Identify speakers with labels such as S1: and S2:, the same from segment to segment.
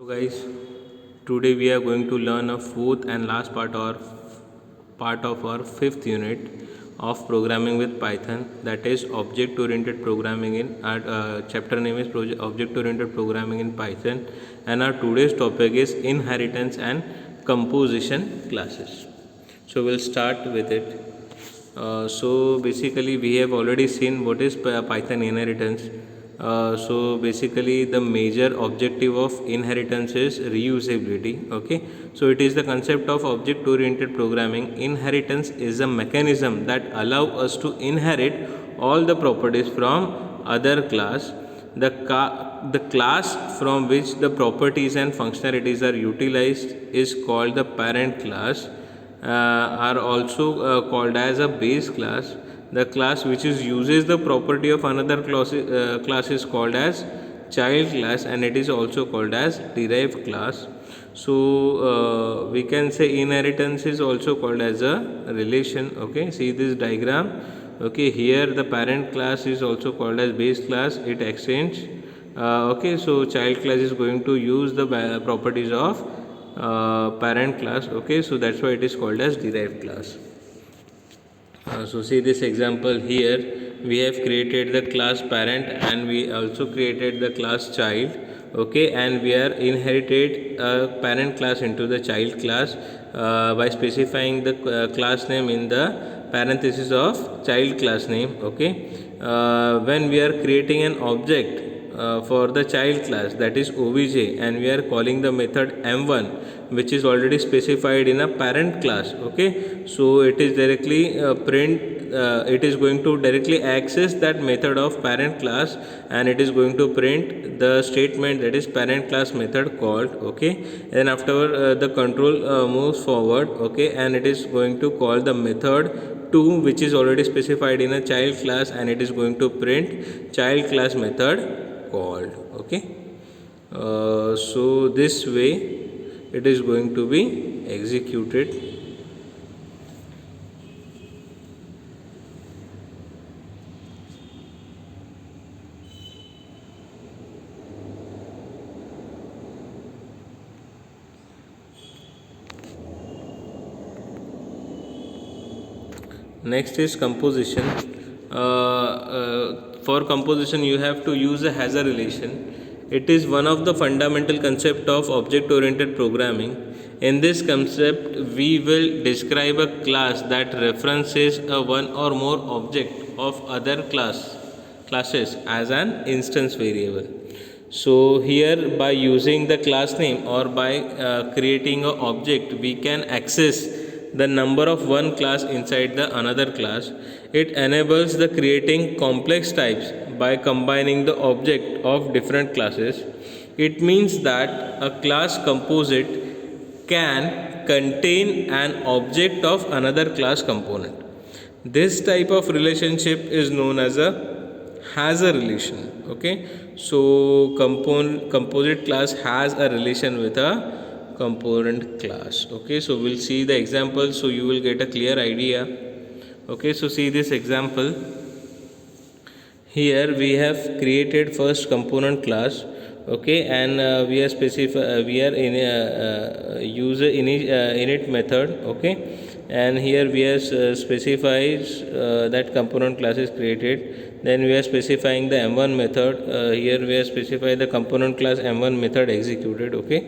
S1: So guys, today we are going to learn a fourth and last part of our fifth unit of programming with Python, that is object oriented programming in our chapter name is object oriented programming in Python, and our today's topic is inheritance and composition classes. So we'll start with it. So basically we have already seen what is Python inheritance. So basically the major objective of inheritance is reusability. Okay, so it is the concept of object oriented programming. Inheritance is a mechanism that allow us to inherit all the properties from other class. The class from which the properties and functionalities are utilized is called the parent class. Are also called as a base class. The class which uses the property of another class is called as child class, and it is also called as derived class. So we can say inheritance is also called as a relation. Okay, see this diagram. Okay, here the parent class is also called as base class. It extends. Okay, so child class is going to use the properties of parent class. Okay, so that's why it is called as derived class. So see this example here, we have created the class parent and we also created the class child. Okay, and we are inherited a parent class into the child class by specifying the class name in the parenthesis of child class name. Okay, when we are creating an object for the child class, that is obj, and we are calling the method m1, which is already specified in a parent class. Okay, so it is directly it is going to directly access that method of parent class, and it is going to print the statement that is parent class method called. Okay, and after the control moves forward. Okay, and it is going to call the method 2, which is already specified in a child class, and it is going to print child class method called. Okay, so this way it is going to be executed. Next is composition. For composition you have to use a Hazer relation. It is one of the fundamental concept of object oriented programming. In this concept we will describe a class that references a one or more object of other classes as an instance variable. So here by using the class name or by creating an object, we can access the number of one class inside the another class. It enables the creating complex types by combining the object of different classes. It means that a class composite can contain an object of another class component. This type of relationship is known as a Hazer relation. Okay, so composite class has a relation with a component class. Okay, so we'll see the example so you will get a clear idea. Okay, so see this example. Here we have created first component class. Okay, and we are we are in user init method. Okay, and here we are specifies that component class is created. Then we are specifying the m1 method. Here we are specifying the component class m1 method executed. Okay,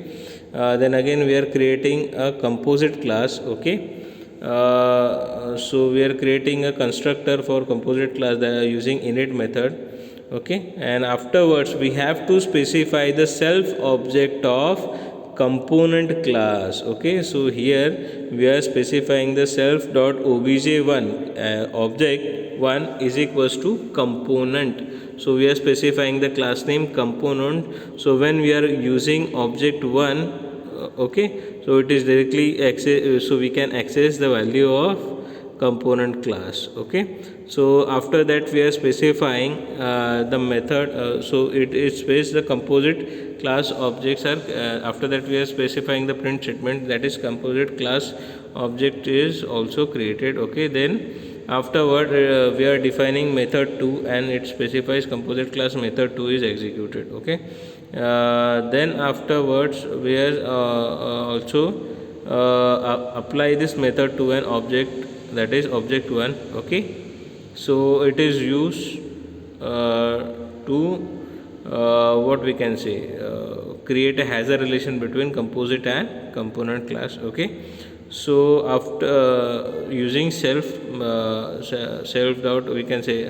S1: then again we are creating a composite class. Okay, so we are creating a constructor for composite class that are using init method. Okay, and afterwards we have to specify the self object of component class. Okay, so here we are specifying the self dot obj1 object 1 is equals to component. So we are specifying the class name component. So when we are using object 1, okay, so it is directly access, so we can access the value of component class. Okay, so after that we are specifying the method. So it is space the composite class objects are after that we are specifying the print statement, that is composite class object is also created. Okay, then afterward we are defining method 2 and it specifies composite class method 2 is executed. Okay, Then afterwards we are also apply this method to an object, that is object 1. Okay, so it is used to what we can say, create a hazard relation between composite and component class. Okay, so after using self doubt, we can say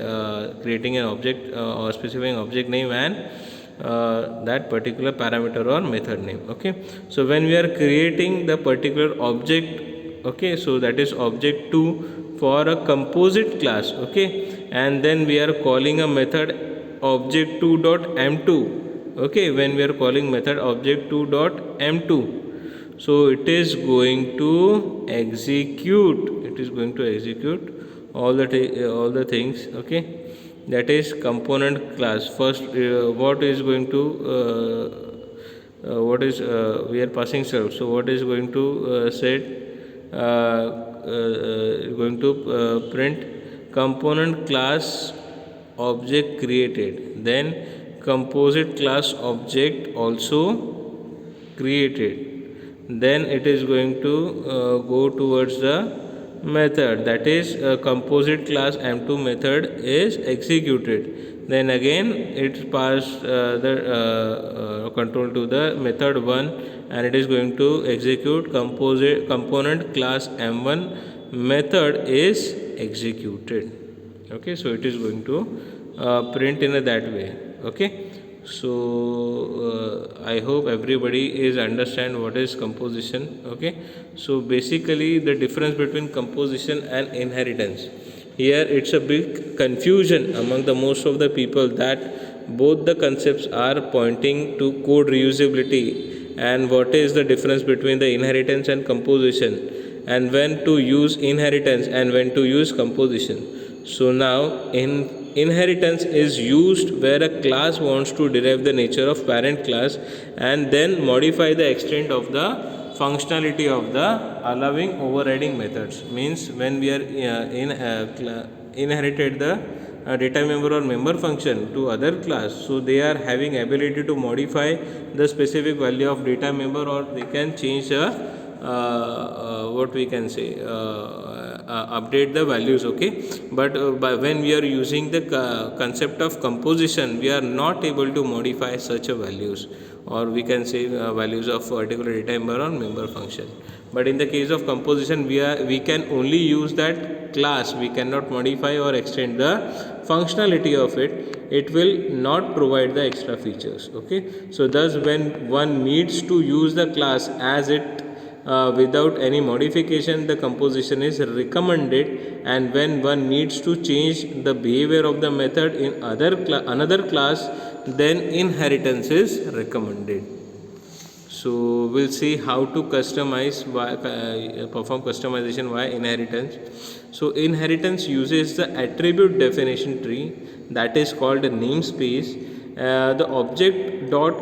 S1: creating an object or specifying object name and that particular parameter or method name. Okay, so when we are creating the particular object, okay, so that is object 2 for a composite class. Okay, and then we are calling a method object 2 dot m2. Okay, when we are calling method object 2 dot m2, so it is going to execute all the things. Okay, that is component class. First what is going to what is we are passing self, so what is going to set going to print component class object created, then composite class object also created, then it is going to go towards the method, that is composite class m2 method is executed, then again it pass the control to the method 1, and it is going to execute composite component class m1 method is executed. Okay, so it is going to print in that way. Okay, so I hope everybody is understand what is composition. Okay, so basically the difference between composition and inheritance, here it's a big confusion among the most of the people, that both the concepts are pointing to code reusability, and what is the difference between the inheritance and composition, and when to use inheritance and when to use composition. So now inheritance is used where a class wants to derive the nature of parent class and then modify the extent of the functionality of the allowing overriding methods. Means when we are inherited the data member or member function to other class, so they are having ability to modify the specific value of data member, or they can change the what we can say update the values. Okay, but when we are using the concept of composition, we are not able to modify such a values, or we can say values of particular data member or member function. But in the case of composition, we can only use that class, we cannot modify or extend the functionality of it. It will not provide the extra features. Okay, so thus when one needs to use the class as it without any modification, the composition is recommended, and when one needs to change the behavior of the method in another class, then inheritance is recommended. So we'll see how to customize perform customization via inheritance. So inheritance uses the attribute definition tree, that is called a namespace. The object dot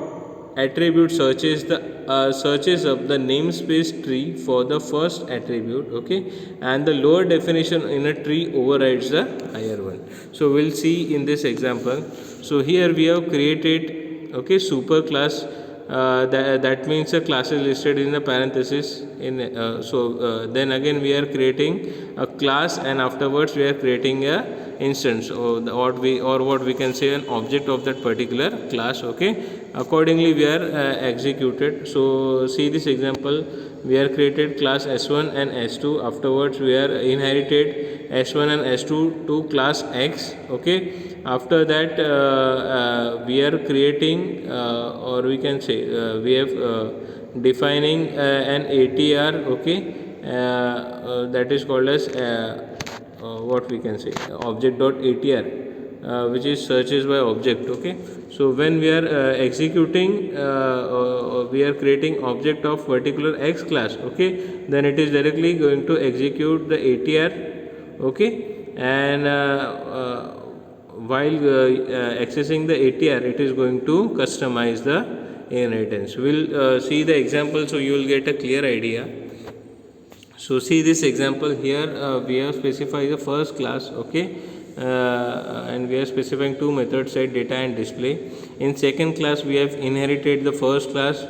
S1: attribute searches of the namespace tree for the first attribute. Okay, and the lower definition in a tree overrides the higher one. So we'll see in this example. So here we have created, okay, super class. That means a class is listed in the parenthesis in then again we are creating a class, and afterwards we are creating a instance, or what we can say an object of that particular class. Okay, accordingly we are executed. So see this example, we are created class s1 and s2, afterwards we are inherited s1 and s2 to class x. Okay, after that we are creating or we can say we have defining an ATR. Okay, that is called as what we can say object dot ATR, which is searches by object. Okay, so when we are executing we are creating object of particular x class. Okay, then it is directly going to execute the ATR. Okay, and while accessing the ATR, it is going to customize the inheritance. We'll see the example, so you will get a clear idea. So see this example here, we have specified the first class. Okay, and we are specifying two methods, set, data and display. In second class we have inherited the first class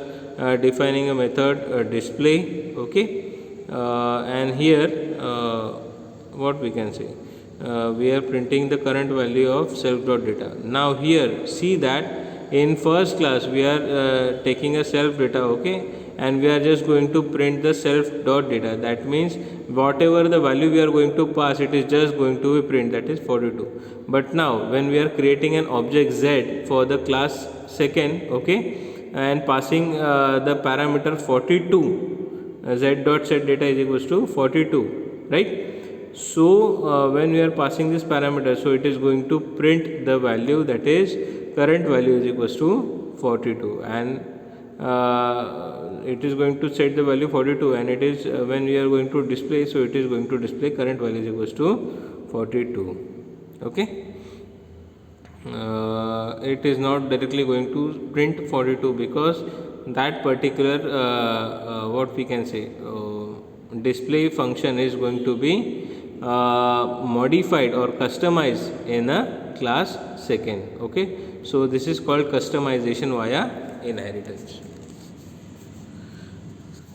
S1: defining a method display. Okay, and here what we can say, we are printing the current value of self.data. Now here see that in first class we are taking a self data, okay, and we are just going to print the self.data. That means whatever the value we are going to pass, it is just going to be print, that is 42. But now when we are creating an object z for the class second, okay, and passing the parameter 42, z dot set data is equals to 42, right? So when we are passing this parameter, so it is going to print the value, that is current value is equals to 42, and it is going to set the value 42, and it is when we are going to display, so it is going to display current value is equals to 42. Okay, it is not directly going to print 42 because that particular what we can say, display function is going to be modified or customized in a class second. Okay, so this is called customization via inheritance.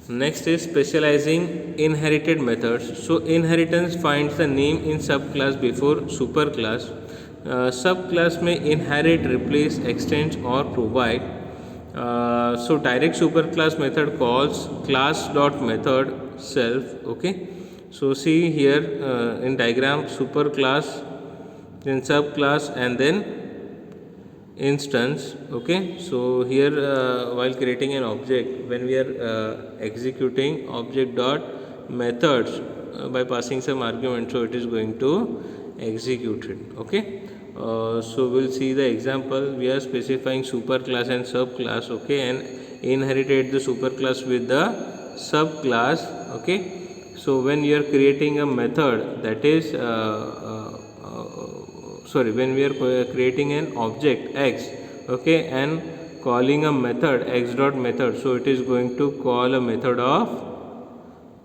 S1: Next is specializing inherited methods. So inheritance finds the name in subclass before superclass. Subclass may inherit, replace, extend or provide. So direct superclass method calls class dot method self. Okay, so see here in diagram, superclass, then subclass, and then instance. Okay, so here while creating an object, when we are executing object dot methods by passing some argument, so it is going to execute it. Okay, so we'll see the example. We are specifying superclass and subclass, okay, and inherited the superclass with the subclass. Okay, so when you are creating a method, that is when we are creating an object x, okay, and calling a method x dot method, so it is going to call a method of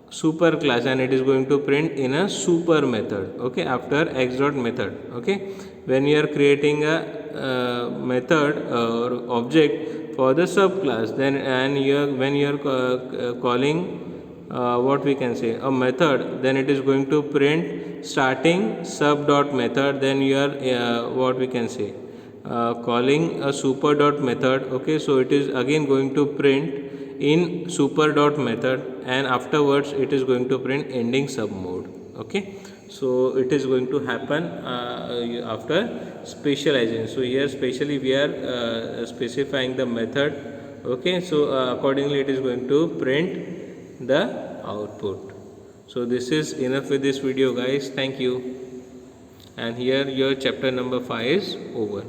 S1: superclass, and it is going to print in a super method, okay, after x dot method. Okay, when you are creating a method or object for the subclass, then and when you are calling what we can say, a method, then it is going to print starting sub dot method, then you are what we can say, calling a super dot method. Okay, so it is again going to print in super dot method, and afterwards it is going to print ending sub mode. Okay, so it is going to happen after specializing. So here specially we are specifying the method. Okay, so accordingly it is going to print the output. So this is enough with this video, guys. Thank you. And here your chapter number 5 is over.